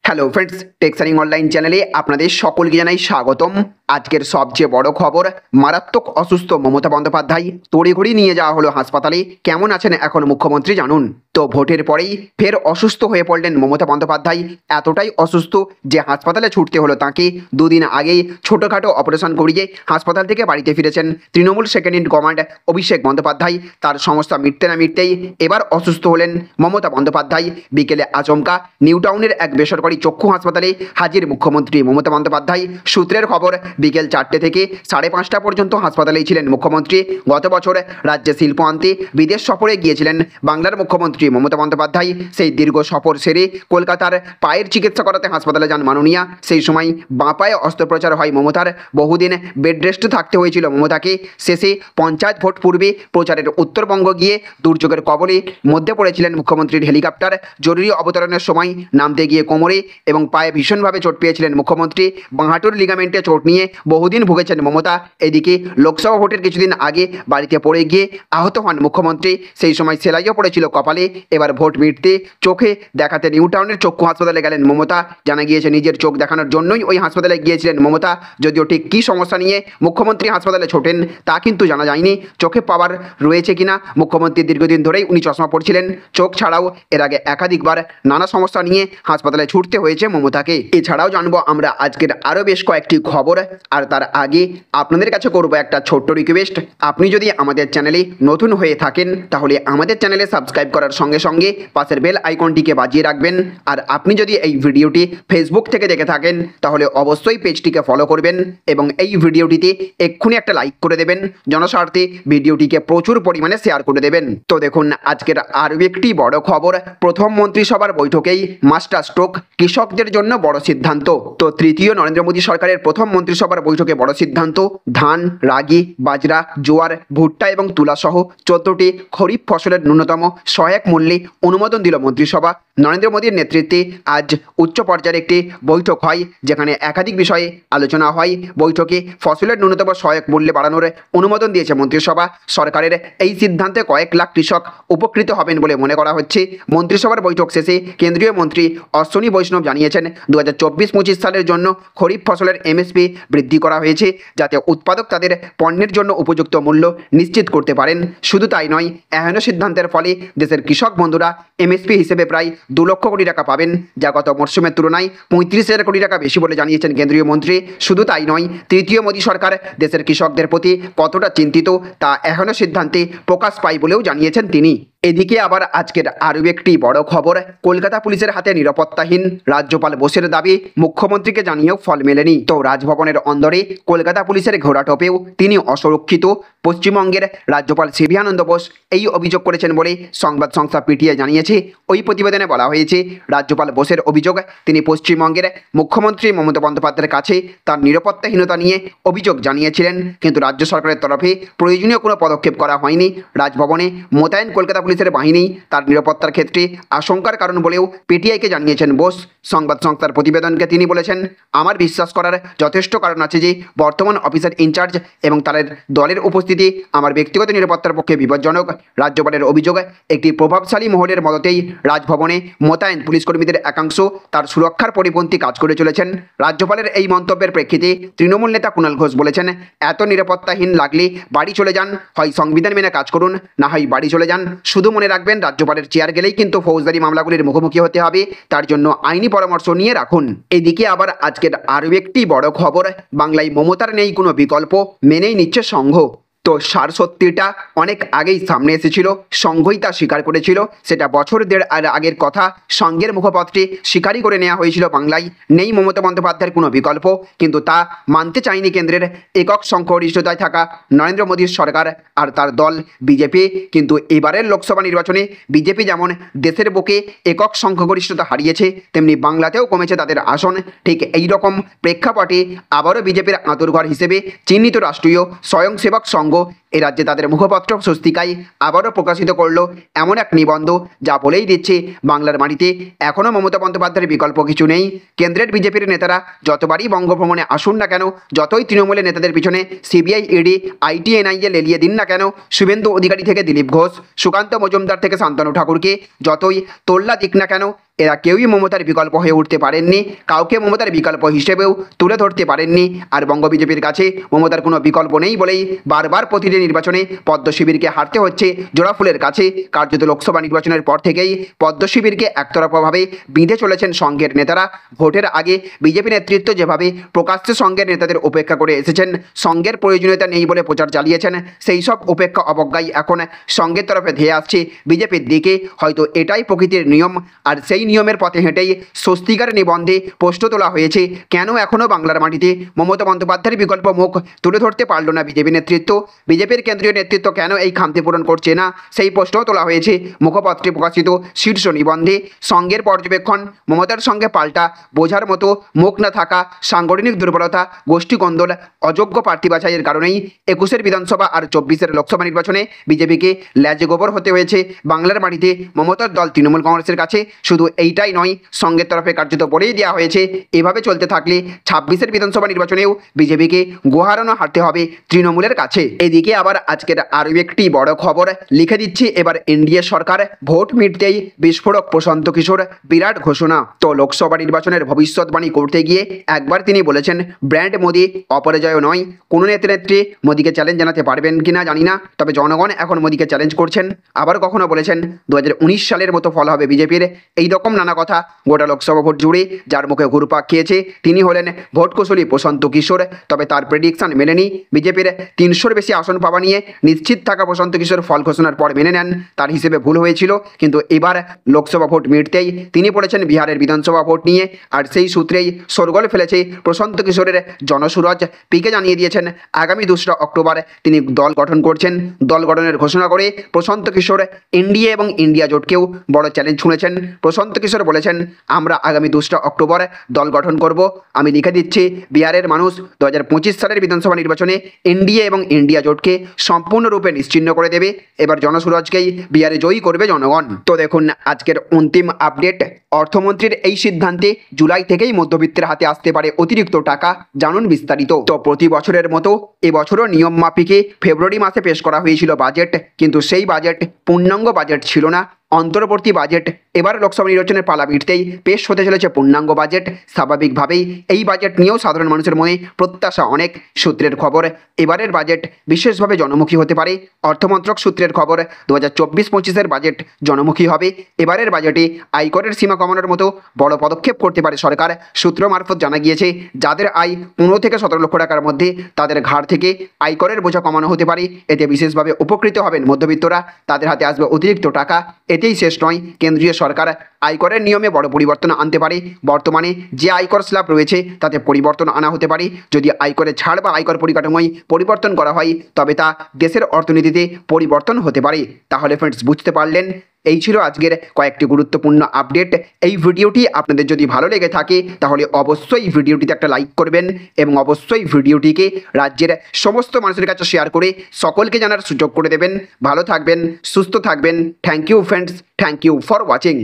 Hello friends, টেক্সারিং online চ্যানেলে আপনাদের সকলকে জানাই স্বাগতম। আজকের সবচেয়ে বড় খবর, মারাত্মক অসুস্থ মমতা বন্দ্যোপাধ্যায় তড়িঘড়ি নিয়ে যাওয়া হলো হাসপাতালে। কেমন আছেন এখন মুখ্যমন্ত্রী জানুন। তো ভোটের পরেই ফের অসুস্থ হয়ে পড়লেন মমতা বন্দ্যোপাধ্যায়। এতটাই অসুস্থ যে হাসপাতালে ছুটতে হলো তাঁকে। দুদিন আগেই ছোটোখাটো অপারেশন করিয়ে হাসপাতাল থেকে বাড়িতে ফিরেছেন Trinamool second in command Abhishek Bandyopadhyay. তার সমস্যা মিটতে না মিটতেই এবার অসুস্থ হলেন মমতা বন্দ্যোপাধ্যায়। বিকেলে আচমকা নিউ টাউনের এক বেসরকারি চক্ষু হাসপাতালে হাজির মুখ্যমন্ত্রী মমতা বন্দ্যোপাধ্যায়। সূত্রের খবর, বিকেল 4টে থেকে 5:30 পর্যন্ত হাসপাতালেই ছিলেন মুখ্যমন্ত্রী। গত বছর রাজ্যে শিল্প আনতে বিদেশ সফরে গিয়েছিলেন বাংলার মুখ্যমন্ত্রী মমতা বন্দ্যোপাধ্যায়। সেই দীর্ঘ সফর সেরে কলকাতার পায়ের চিকিৎসা করাতে হাসপাতালে যান মাননীয়া। সেই সময় বাঁ পায়ে অস্ত্রোপচার হয় মমতার। বহুদিন বেড রেস্ট থাকতে হয়েছিল মমতাকে। শেষে পঞ্চায়েত ভোট পূর্বে প্রচারের উত্তরবঙ্গ গিয়ে দুর্যোগের কবলে মধ্যে পড়েছিলেন মুখ্যমন্ত্রীর হেলিকপ্টার। জরুরি অবতরণের সময় নামতে গিয়ে কোমরে এবং পায়ে ভীষণভাবে চোট পেয়েছিলেন মুখ্যমন্ত্রী। বাঁহাটুর লিগামেন্টে চোট নিয়ে বহুদিন ভুগেছেন মমতা। এদিকে লোকসভা ভোটের কিছুদিন আগে বাড়িতে পড়ে গিয়ে আহত হন মুখ্যমন্ত্রী। সেই সময় সেলাইও পড়েছিল কপালে। এবার ভোট মিটতে চোখে দেখাতে নিউ টাউনের চক্ষু হাসপাতালে গেলেন মমতা। জানা গিয়েছে নিজের চোখ দেখানোর জন্যই ওই হাসপাতালে গিয়েছিলেন মমতা। যদিও ঠিক কী সমস্যা নিয়ে মুখ্যমন্ত্রী হাসপাতালে ছোটেন তা কিন্তু জানা যায়নি। চোখে পাওয়ার রয়েছে কিনা, মুখ্যমন্ত্রী দীর্ঘদিন ধরেই উনি চশমা পড়ছিলেন। চোখ ছাড়াও এর আগে একাধিকবার নানা সমস্যা নিয়ে হাসপাতালে ছুটতে হয়েছে মমতাকে। এছাড়াও জানবো আমরা আজকের আরও বেশ কয়েকটি খবর। আর তার আগে আপনাদের কাছে করবো একটা ছোট্ট রিকোয়েস্ট, আপনি যদি আমাদের চ্যানেলে নতুন হয়ে থাকেন তাহলে আমাদের চ্যানেলে সাবস্ক্রাইব করার সঙ্গে সঙ্গে পাশের বেল আইকনটিকে বাজিয়ে রাখবেন। আর আপনি যদি এই ভিডিওটি ফেসবুক থেকে দেখে থাকেন তাহলে অবশ্যই পেজটিকে ফলো করবেন এবং এই ভিডিওটিতে এক্ষুনি একটা লাইক করে দেবেন। জনস্বার্থে ভিডিওটিকে প্রচুর পরিমাণে শেয়ার করে দেবেন। তো দেখুন আজকের আরও একটি বড় খবর, প্রথম মন্ত্রিসভার বৈঠকেই মাস্টার স্ট্রোক, কৃষকদের জন্য বড় সিদ্ধান্ত। তো তৃতীয় নরেন্দ্র মোদী সরকারের প্রথম মন্ত্রিসভার বৈঠকে বড় সিদ্ধান্ত। ধান, রাগি, বাজরা, জোয়ার, ভুট্টা এবং তুলা সহ 14টি খরিফ ফসলের ন্যূনতম সহায়ক মূল্যে অনুমোদন দিল মন্ত্রিসভা। নরেন্দ্র মোদীর নেতৃত্বে আজ উচ্চ পর্যায়ের একটি বৈঠক হয় যেখানে একাধিক বিষয়ে আলোচনা হয়। বৈঠকে ফসলের ন্যূনতম সহায়ক মূল্যে বাড়ানোর অনুমোদন দিয়েছে মন্ত্রিসভা। সরকারের এই সিদ্ধান্তে কয়েক লাখ কৃষক উপকৃত হবেন বলে মনে করা হচ্ছে। মন্ত্রিসভার বৈঠক শেষে কেন্দ্রীয় মন্ত্রী অশ্বিনী বৈষ্ণব জানিয়েছেন 2024-25 সালের জন্য খরিফ ফসলের এমএসপি বৃদ্ধি করা হয়েছে যাতে উৎপাদক তাদের পণ্যের জন্য উপযুক্ত মূল্য নিশ্চিত করতে পারেন। শুধু তাই নয়, এহেন সিদ্ধান্তের ফলে দেশের কৃষক বন্ধুরা এমএসপি হিসেবে প্রায় 2 লক্ষ কোটি টাকা পাবেন, যা গত মরশুমের তুলনায় 35,000 কোটি টাকা বেশি বলে জানিয়েছেন কেন্দ্রীয় মন্ত্রী। শুধু তাই নয়, তৃতীয় মোদী সরকার দেশের কৃষকদের প্রতি কতটা চিন্তিত তা এহেন সিদ্ধান্তে প্রকাশ পায় বলেও জানিয়েছেন তিনি। এদিকে আবার আজকের আরও একটি বড় খবর, কলকাতা পুলিশের হাতে নিরাপত্তাহীন রাজ্যপাল বোসের দাবি মুখ্যমন্ত্রীকে জানিয়েও ফল মেলেনি। তো রাজভবনের অন্দরে কলকাতা পুলিশের ঘোড়াটোপেও তিনি অসুরক্ষিত। পশ্চিমবঙ্গের রাজ্যপাল সিভি আনন্দ বোস এই অভিযোগ করেছেন বলে সংবাদ সংস্থা পিটিআই জানিয়েছে। ওই প্রতিবেদনে বলা হয়েছে, রাজ্যপাল বোসের অভিযোগ তিনি পশ্চিমবঙ্গের মুখ্যমন্ত্রী মমতা বন্দ্যোপাধ্যায়ের কাছে তার নিরাপত্তাহীনতা নিয়ে অভিযোগ জানিয়েছিলেন, কিন্তু রাজ্য সরকারের তরফে প্রয়োজনীয় কোনো পদক্ষেপ করা হয়নি। রাজভবনে মোতায়েন কলকাতা পুলিশের বাহিনী তার নিরাপত্তার ক্ষেত্রে আশঙ্কার কারণ বলেও পিটিআইকে জানিয়েছেন বোস। সংবাদ সংস্থার প্রতিবেদনকে তিনি বলেছেন, আমার বিশ্বাস করার যথেষ্ট কারণ আছে যে বর্তমান অফিসার ইনচার্জ এবং তার দলের উপস্থিতি আমার ব্যক্তিগত নিরাপত্তার পক্ষে বিপজ্জনক। রাজ্যপালের অভিযোগ, একটি প্রভাবশালী মহলের মদতেই রাজভবনে মোতায়েন পুলিশ কর্মীদের একাংশ তার সুরক্ষার পরিপন্থী কাজ করে চলেছেন। রাজ্যপালের এই মন্তব্যের প্রেক্ষিতে তৃণমূল নেতা কুণাল ঘোষ বলেছেন, এত নিরাপত্তাহীন লাগলে বাড়ি চলে যান, হয় সংবিধান মেনে কাজ করুন, না হয় বাড়ি চলে যান। শুধু মনে রাখবেন, রাজ্যপালের চেয়ার গেলেই কিন্তু ফৌজদারি মামলাগুলির মুখোমুখি হতে হবে, তার জন্য আইনি পরামর্শ নিয়ে রাখুন। এদিকে আবার আজকের আরও একটি বড় খবর, বাংলায় মমতার নেই কোনো বিকল্প, মেনেই নিচ্ছে সংঘ। তো সার সত্যিটা অনেক আগেই সামনে এসেছিল, সংঘই তা স্বীকার করেছিল। সেটা বছর দেড় আগের কথা। সংঘের মুখপাত্রে স্বীকারই করে নেওয়া হয়েছিল বাংলায় নেই মমতা বন্দ্যোপাধ্যায়ের কোনো বিকল্প, কিন্তু তা মানতে চায়নি কেন্দ্রের একক সংখ্যাগরিষ্ঠতায় থাকা নরেন্দ্র মোদীর সরকার আর তার দল বিজেপি। কিন্তু এবারের লোকসভা নির্বাচনে বিজেপি যেমন দেশের বুকে একক সংখ্যাগরিষ্ঠতা হারিয়েছে, তেমনি বাংলাতেও কমেছে তাদের আসন। ঠিক এই রকম প্রেক্ষাপটে আবারও বিজেপির আঁতুড়ঘর হিসেবে চিহ্নিত রাষ্ট্রীয় স্বয়ংসেবক সংঘ এ রাজ্যে তাদের মুখপত্র স্বস্তিকায় আবারও প্রকাশিত করলো এমন এক নিবন্ধ, যা বলেই দিচ্ছে বাংলার মাটিতে এখনও মমতা বন্দ্যোপাধ্যায়ের বিকল্প কিছু নেই। কেন্দ্রের বিজেপির নেতারা যতবারই বঙ্গভ্রমণে আসুন না কেন, যতই তৃণমূলের নেতাদের পিছনে সিবিআই, ইডি, আইটি, এনআইএ লেলিয়ে দিন না কেন, শুভেন্দু অধিকারী থেকে দিলীপ ঘোষ, সুকান্ত মজুমদার থেকে শান্তনু ঠাকুরকে যতই তোল্লা দিক না কেন, এরা কেউই মমতার বিকল্প হয়ে উঠতে পারেননি, কাউকে মমতার বিকল্প হিসেবেও তুলে ধরতে পারেননি। আর বঙ্গ বিজেপির কাছে মমতার কোনো বিকল্প নেই বলেই বারবার প্রতিটি নির্বাচনে পদ্ম শিবিরকে হারতে হচ্ছে জোড়াফুলের কাছে। কার্যত লোকসভা নির্বাচনের পর থেকেই পদ্ম শিবিরকে একতরফাভাবে বিঁধে চলেছেন সংঘের নেতারা। ভোটের আগে বিজেপি নেতৃত্ব যেভাবে প্রকাশ্যে সংঘের নেতাদের উপেক্ষা করে এসেছেন, সংঘের প্রয়োজনীয়তা নেই বলে প্রচার চালিয়েছেন, সেই সব উপেক্ষা অবজ্ঞাই এখন সংঘের তরফে ধেয়ে আসছে বিজেপির দিকে। হয়তো এটাই প্রকৃতির নিয়ম, আর সেই নিয়মের পথে হেঁটেই স্বস্তিকার নিবন্ধে প্রশ্ন তোলা হয়েছে, কেন এখনও বাংলার মাটিতে মমতা বন্দ্যোপাধ্যায়ের বিকল্প মুখ তুলে ধরতে পারল না বিজেপি নেতৃত্ব। বিজেপির কেন্দ্রীয় নেতৃত্ব কেন এই খামতি পূরণ করছে না, সেই প্রশ্নও তোলা হয়েছে মুখপত্রে প্রকাশিত শীর্ষ নিবন্ধে। সংঘের পর্যবেক্ষণ, মমতার সঙ্গে পাল্টা বোঝার মতো মুখ না থাকা, সাংগঠনিক দুর্বলতা, গোষ্ঠী কন্দল, অযোগ্য প্রার্থী বাছাইয়ের কারণেই 21-এর বিধানসভা আর 24-এর লোকসভা নির্বাচনে বিজেপিকে ল্যাজে গোবর হতে হয়েছে বাংলার মাটিতে মমতার দল তৃণমূল কংগ্রেসের কাছে। শুধু এইটাই নয়, সংঘের তরফে কার্যত বলেই দেওয়া হয়েছে, এভাবে চলতে থাকলে 26-এর বিধানসভা নির্বাচনেও বিজেপিকে গোহারানো হারতে হবে তৃণমূলের কাছে। এদিকে আবার আজকের আরও একটি বড় খবর লিখে দিচ্ছি, এবার এনডিএ সরকার ভোট মিটতেই বিস্ফোরক প্রশান্ত কিশোর বিরাট ঘোষণা। তো লোকসভা নির্বাচনের ভবিষ্যৎবাণী করতে গিয়ে একবার তিনি বলেছেন, ব্র্যান্ড মোদি অপরাজয় নয়। কোনো নেত্রী মোদিকে চ্যালেঞ্জ জানাতে পারবেন কিনা জানি না, তবে জনগণ এখন মোদিকে চ্যালেঞ্জ করছেন। আবার কখনো বলেছেন 2019 সালের মতো ফল হবে বিজেপির। এই রকম নানা কথা গোটা লোকসভা ভোট জুড়ে যার মুখে ঘুরপাক খেয়েছে তিনি হলেন ভোট কুশলী প্রশান্ত কিশোর। তবে তার প্রেডিকশন মেলেনি। বিজেপির 300-র বেশি আসন পাওয়া নিয়ে নিশ্চিত থাকা প্রশান্ত কিশোর ফল ঘোষণার পর মেনে নেন তার হিসেবে ভুল হয়েছিল, কিন্তু এবার লোকসভা ভোট মিটতেই তিনি পড়েছেন বিহারের বিধানসভা ভোট নিয়ে। আর সেই সূত্রেই শোরগোল ফেলেছে প্রশান্ত কিশোরের জনসুরজ। পিকে জানিয়ে দিয়েছেন আগামী 2রা অক্টোবর তিনি দল গঠন করছেন। দল গঠনের ঘোষণা করে প্রশান্ত কিশোর এনডিএ এবং ইন্ডিয়া জোটকেও বড় চ্যালেঞ্জ ছুঁড়েছেন। প্রশান্ত কিশোর বলেছেন, আমরা আগামী 2রা অক্টোবর দল গঠন করব। আমি লিখে দিচ্ছি, বিহারের মানুষ 2025 সালের বিধানসভা নির্বাচনে এনডিএ এবং ইন্ডিয়া জোটকে সম্পূর্ণরূপে নিশ্চিহ্ন করে দেবে। এবার জনসুরজকেই বিহারে জয়ী করবে জনগণ। তো দেখুন আজকের অন্তিম আপডেট, অর্থমন্ত্রীর এই সিদ্ধান্তে জুলাই থেকেই মধ্যবিত্তের হাতে আসতে পারে অতিরিক্ত টাকা, জানুন বিস্তারিত। তো প্রতি বছরের মতো এবছরও নিয়ম মাফিকে ফেব্রুয়ারি মাসে পেশ করা হয়েছিল বাজেট, কিন্তু সেই বাজেট পূর্ণাঙ্গ বাজেট ছিল না, অন্তর্বর্তী বাজেট। এবার লোকসভা নির্বাচনের পালা ভিড়তেই পেশ হতে চলেছে পূর্ণাঙ্গ বাজেট। স্বাভাবিকভাবেই এই বাজেট নিয়েও সাধারণ মানুষের মনে প্রত্যাশা অনেক। সূত্রের খবর, এবারের বাজেট বিশেষভাবে জনমুখী হতে পারে। অর্থমন্ত্রক সূত্রের খবর, 2024-25-এর বাজেট জনমুখী হবে। এবারের বাজেটে আয়করের সীমা কমানোর মতো বড় পদক্ষেপ করতে পারে সরকার। সূত্র মারফত জানা গিয়েছে, যাদের আয় 15 থেকে 17 লক্ষ টাকার মধ্যে তাদের ঘাড় থেকে আয়করের বোঝা কমানো হতে পারে। এতে বিশেষভাবে উপকৃত হবেন মধ্যবিত্তরা, তাদের হাতে আসবে অতিরিক্ত টাকা। এতেই শেষ নয়, কেন্দ্রীয় সরকার আয়করের নিয়মে বড় পরিবর্তন আনতে পারে। বর্তমানে যে আয়কর স্ল্যাব রয়েছে তাতে পরিবর্তন আনা হতে পারে। যদি আয়করে ছাড় বা আয়কর পরিকাঠামোয় পরিবর্তন করা হয়, তবে তা দেশের অর্থনীতিতে পরিবর্তন হতে পারে। তাহলে ফ্রেন্ডস, বুঝতে পারলেন, এই ছিল আজকের কয়েকটি গুরুত্বপূর্ণ আপডেট। এই ভিডিওটি আপনাদের যদি ভালো লেগে থাকে তাহলে অবশ্যই ভিডিওটিতে একটা লাইক করবেন এবং অবশ্যই ভিডিওটিকে রাজ্যের সমস্ত মানুষের কাছে শেয়ার করে সকলকে জানার সুযোগ করে দেবেন। ভালো থাকবেন, সুস্থ থাকবেন। Thank you friends, thank you for watching.